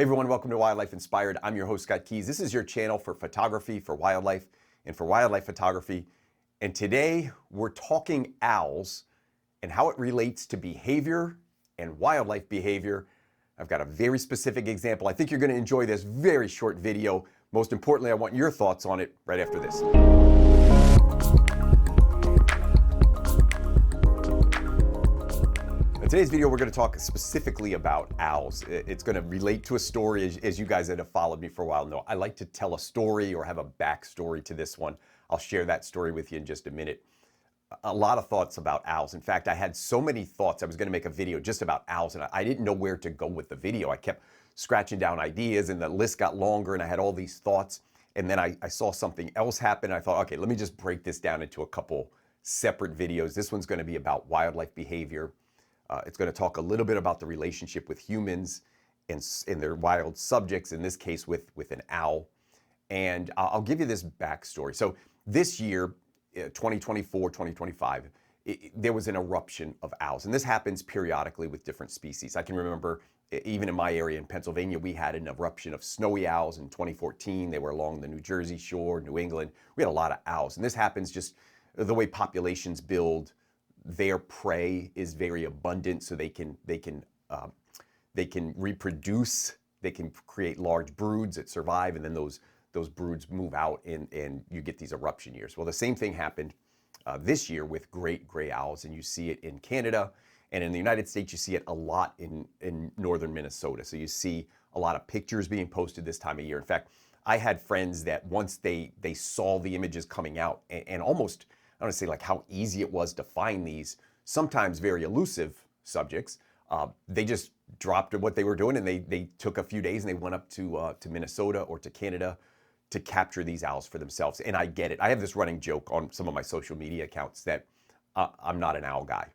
Hey everyone, welcome to Wildlife Inspired. I'm your host, Scott Keys. This is your channel for photography, for wildlife, and for wildlife photography. And today we're talking owls and how it relates to behavior and wildlife behavior. I've got a very specific example. I think you're going to enjoy this very short video. Most importantly, I want your thoughts on it right after this. In today's video, we're going to talk specifically about owls. It's going to relate to a story, as you guys that have followed me for a while know. I like to tell a story or have a backstory to this one. I'll share that story with you in just a minute. A lot of thoughts about owls. In fact, I had so many thoughts. I was going to make a video just about owls, and I didn't know where to go with the video. I kept scratching down ideas, and the list got longer, and I had all these thoughts. And then I saw something else happen. I thought, okay, let me just break this down into a couple separate videos. This one's going to be about wildlife behavior. It's going to talk a little bit about the relationship with humans and their wild subjects, in this case with an owl. And I'll give you this backstory. So this year, 2024, 2025, there was an eruption of owls. And this happens periodically with different species. I can remember even in my area in Pennsylvania, we had an eruption of snowy owls in 2014. They were along the New Jersey shore, New England. We had a lot of owls. And this happens just the way populations build. Their prey is very abundant, so they can reproduce. They can create large broods that survive, and then those broods move out, and you get these eruption years. Well, the same thing happened this year with great gray owls, and you see it in Canada, and in the United States, you see it a lot in northern Minnesota. So you see a lot of pictures being posted this time of year. In fact, I had friends that once they saw the images coming out, and almost, I want to say like how easy it was to find these sometimes very elusive subjects. They just dropped what they were doing, and they took a few days and they went up to Minnesota or to Canada to capture these owls for themselves. And I get it. I have this running joke on some of my social media accounts that I'm not an owl guy.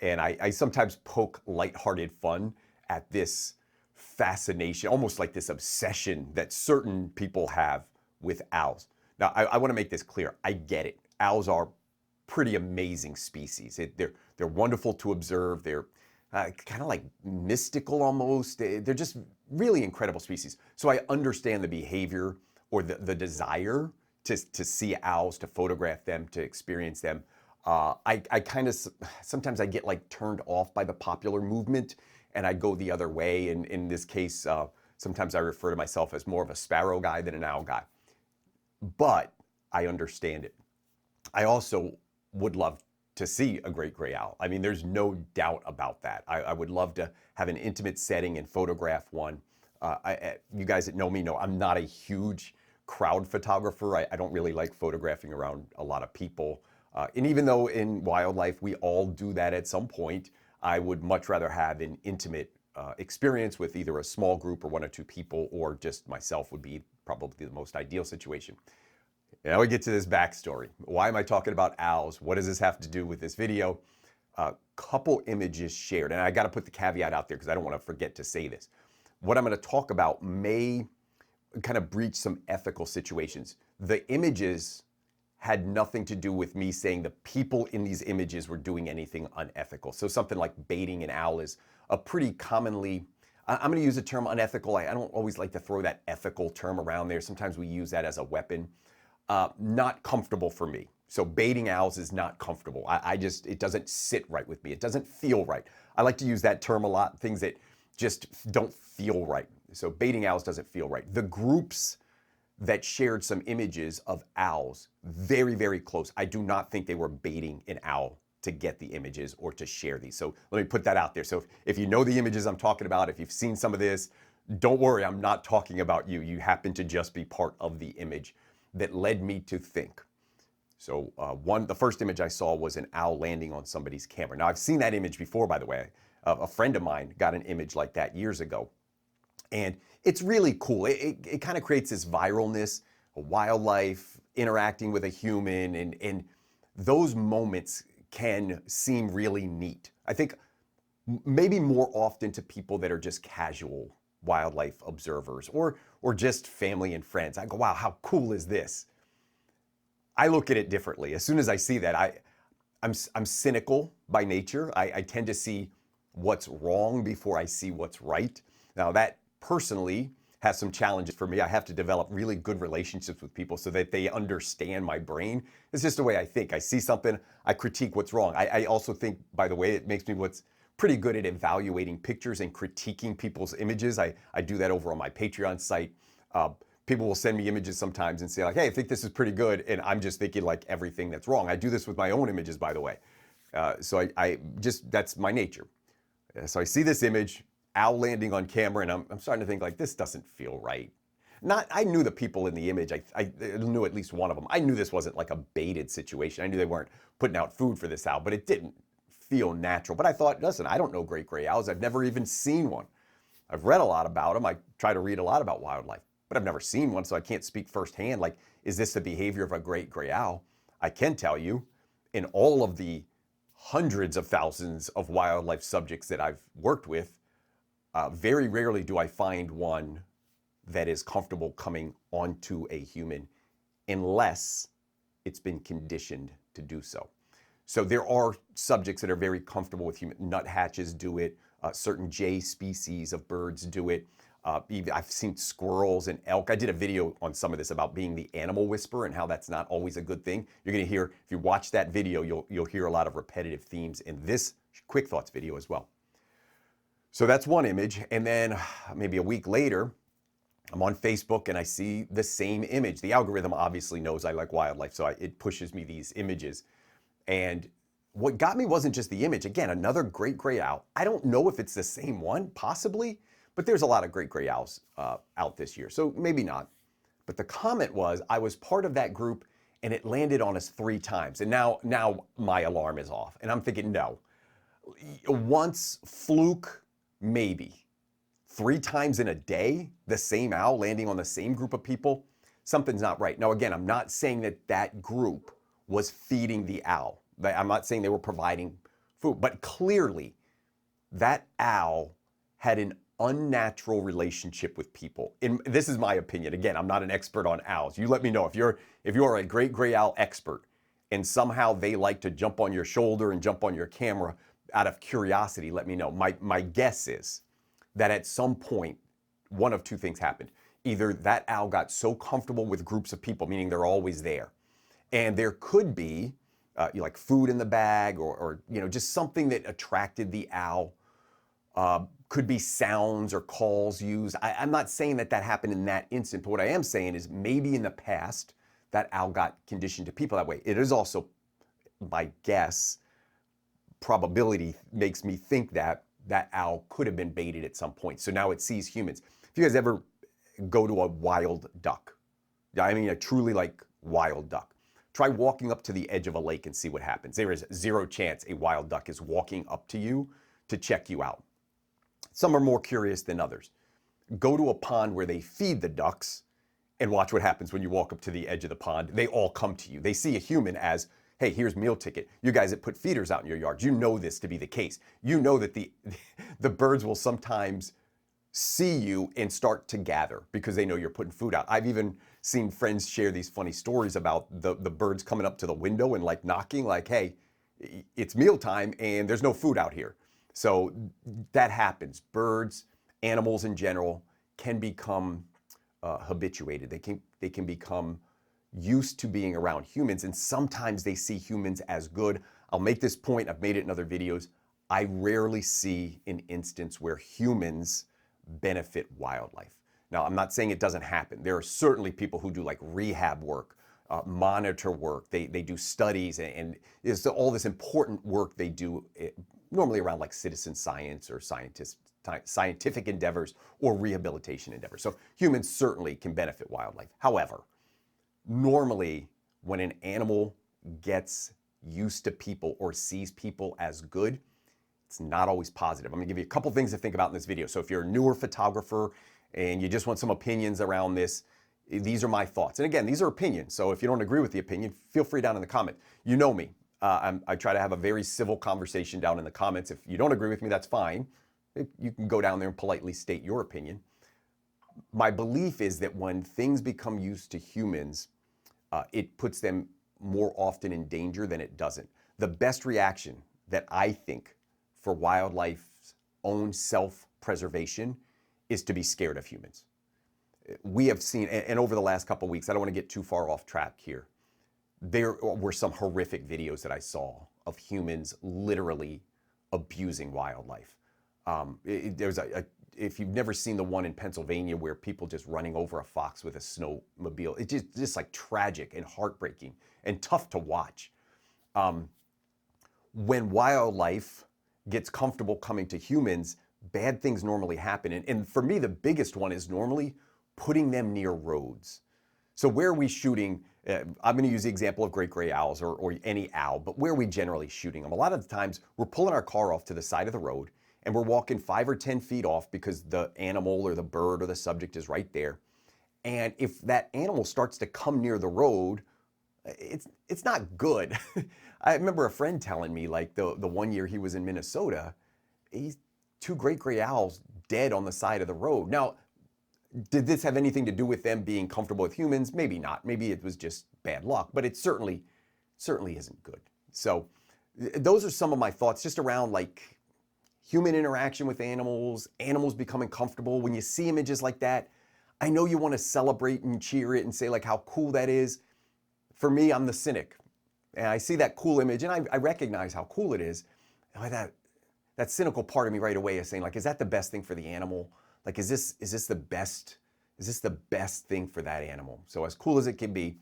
And I sometimes poke lighthearted fun at this fascination, almost like this obsession that certain people have with owls. Now, I want to make this clear. I get it. Owls are pretty amazing species. They're wonderful to observe. They're kind of like mystical almost. They're just really incredible species. So I understand the behavior or the desire to see owls, to photograph them, to experience them. I kind of, sometimes I get like turned off by the popular movement, and I go the other way. And in this case, sometimes I refer to myself as more of a sparrow guy than an owl guy. But I understand it. I also would love to see a great gray owl. I mean, there's no doubt about that. I would love to have an intimate setting and photograph one. You guys that know me know I'm not a huge crowd photographer. I don't really like photographing around a lot of people. And even though in wildlife we all do that at some point, I would much rather have an intimate experience with either a small group or one or two people, or just myself would be probably the most ideal situation. Now we get to this backstory. Why am I talking about owls? What does this have to do with this video? A couple images shared, and I got to put the caveat out there because I don't want to forget to say this. What I'm going to talk about may kind of breach some ethical situations. The images had nothing to do with me saying the people in these images were doing anything unethical. So something like baiting an owl is a pretty commonly, I'm going to use the term unethical. I don't always like to throw that ethical term around there. Sometimes we use that as a weapon. Not comfortable for me. So baiting owls is not comfortable. It doesn't sit right with me. It doesn't feel right. I like to use that term a lot, things that just don't feel right. So baiting owls doesn't feel right. The groups that shared some images of owls, very, very close. I do not think they were baiting an owl to get the images or to share these. So let me put that out there. So if you know the images I'm talking about, if you've seen some of this, don't worry, I'm not talking about you. You happen to just be part of the image that led me to think. So the first image I saw was an owl landing on somebody's camera. Now I've seen that image before, by the way. A friend of mine got an image like that years ago. And it's really cool. It kind of creates this viralness, a wildlife interacting with a human, and those moments can seem really neat. I think maybe more often to people that are just casual wildlife observers or just family and friends. I go, wow, how cool is this? I look at it differently. As soon as I see that, I'm cynical by nature. I tend to see what's wrong before I see what's right. Now that personally has some challenges for me. I have to develop really good relationships with people so that they understand my brain. It's just the way I think. I see something, I critique what's wrong. I also think, by the way, it makes me what's pretty good at evaluating pictures and critiquing people's images. I do that over on my Patreon site. People will send me images sometimes and say like, hey, I think this is pretty good. And I'm just thinking like everything that's wrong. I do this with my own images, by the way. So I just, that's my nature. So I see this image, owl landing on camera, and I'm starting to think like, this doesn't feel right. I knew the people in the image, I knew at least one of them. I knew this wasn't like a baited situation. I knew they weren't putting out food for this owl, but it didn't feel natural. But I thought, listen, I don't know great gray owls. I've never even seen one. I've read a lot about them. I try to read a lot about wildlife, but I've never seen one, so I can't speak firsthand. Like, is this the behavior of a great gray owl? I can tell you, in all of the hundreds of thousands of wildlife subjects that I've worked with, very rarely do I find one that is comfortable coming onto a human unless it's been conditioned to do so. So there are subjects that are very comfortable with human. Nuthatches do it. Certain jay species of birds do it. I've seen squirrels and elk. I did a video on some of this about being the animal whisperer and how that's not always a good thing. You're going to hear, if you watch that video, you'll hear a lot of repetitive themes in this Quick Thoughts video as well. So that's one image. And then maybe a week later, I'm on Facebook and I see the same image. The algorithm obviously knows I like wildlife, so it pushes me these images. And what got me wasn't just the image. Again, another great gray owl. I don't know if it's the same one, possibly, but there's a lot of great gray owls out this year, so maybe not. But the comment was, I was part of that group and it landed on us 3 times. And now my alarm is off. And I'm thinking, no. Once, fluke, maybe. 3 times in a day, the same owl landing on the same group of people, something's not right. Now, again, I'm not saying that that group was feeding the owl. I'm not saying they were providing food, but clearly that owl had an unnatural relationship with people. This is my opinion. Again, I'm not an expert on owls. You let me know if you're a great gray owl expert and somehow they like to jump on your shoulder and jump on your camera out of curiosity, let me know. My guess is that at some point, one of 2 things happened. Either that owl got so comfortable with groups of people, meaning they're always there, and there could be like food in the bag or just something that attracted the owl. Could be sounds or calls used. I'm not saying that happened in that instant, but what I am saying is maybe in the past that owl got conditioned to people that way. It is also, my guess, probability makes me think that that owl could have been baited at some point. So now it sees humans. If you guys ever go to a wild duck, I mean a truly like wild duck, try walking up to the edge of a lake and see what happens. There is 0 chance a wild duck is walking up to you to check you out. Some are more curious than others. Go to a pond where they feed the ducks and watch what happens when you walk up to the edge of the pond. They all come to you. They see a human as, hey, here's meal ticket. You guys that put feeders out in your yard, you know this to be the case. You know that the birds will sometimes see you and start to gather because they know you're putting food out. I've even seen friends share these funny stories about the birds coming up to the window and like knocking like, hey, it's mealtime and there's no food out here. So that happens. Birds, animals in general can become habituated. They can become used to being around humans, and sometimes they see humans as good. I'll make this point. I've made it in other videos. I rarely see an instance where humans benefit wildlife. Now, I'm not saying it doesn't happen. There are certainly people who do like rehab work, monitor work. They do studies, and it's all this important work they do normally around like citizen science or scientific endeavors or rehabilitation endeavors. So humans certainly can benefit wildlife. However, normally when an animal gets used to people or sees people as good, it's not always positive. I'm gonna give you a couple things to think about in this video. So if you're a newer photographer and you just want some opinions around this, these are my thoughts. And again, these are opinions. So if you don't agree with the opinion, feel free down in the comment. You know me. I try to have a very civil conversation down in the comments. If you don't agree with me, that's fine. You can go down there and politely state your opinion. My belief is that when things become used to humans, it puts them more often in danger than it doesn't. The best reaction that I think for wildlife's own self-preservation is to be scared of humans. We have seen, and over the last couple of weeks, I don't want to get too far off track here. There were some horrific videos that I saw of humans literally abusing wildlife. If you've never seen the one in Pennsylvania where people just running over a fox with a snowmobile, it's just like tragic and heartbreaking and tough to watch. When wildlife gets comfortable coming to humans, bad things normally happen. And for me, the biggest one is normally putting them near roads. So where are we shooting? I'm going to use the example of great gray owls or any owl, but where are we generally shooting them? A lot of the times we're pulling our car off to the side of the road and we're walking 5 or 10 feet off because the animal or the bird or the subject is right there. And if that animal starts to come near the road, it's not good. I remember a friend telling me, like the one year he was in Minnesota, he's 2 great gray owls dead on the side of the road. Now, did this have anything to do with them being comfortable with humans? Maybe not. Maybe it was just bad luck, but it certainly isn't good. So those are some of my thoughts just around like human interaction with animals, animals becoming comfortable. When you see images like that, I know you want to celebrate and cheer it and say like how cool that is. For me, I'm the cynic. And I see that cool image and I recognize how cool it is. And that cynical part of me right away is saying like, is that the best thing for the animal? Like, is this the best thing for that animal? So as cool as it can be,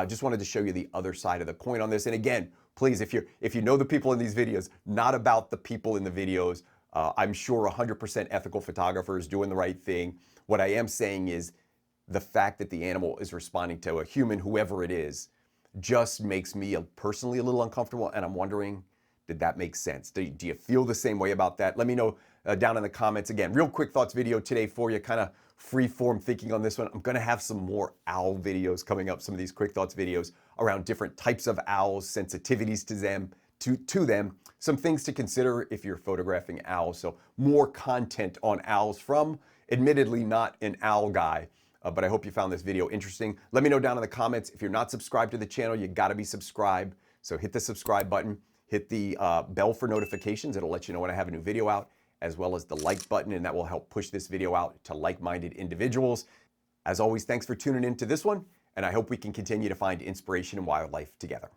just wanted to show you the other side of the coin on this. And again, please, if you know the people in these videos, not about the people in the videos. I'm sure 100% ethical photographers doing the right thing. What I am saying is the fact that the animal is responding to a human, whoever it is, just makes me personally a little uncomfortable. And I'm wondering, did that make sense? Do you feel the same way about that? Let me know down in the comments. Again, real quick thoughts video today for you, kind of free form thinking on this one. I'm going to have some more owl videos coming up, some of these quick thoughts videos around different types of owls, sensitivities to them, some things to consider if you're photographing owls. So more content on owls from, admittedly, not an owl guy. But I hope you found this video interesting. Let me know down in the comments. If you're not subscribed to the channel, you got to be subscribed. So hit the subscribe button, hit the bell for notifications. It'll let you know when I have a new video out, as well as the like button, and that will help push this video out to like-minded individuals. As always, thanks for tuning in to this one, and I hope we can continue to find inspiration in wildlife together.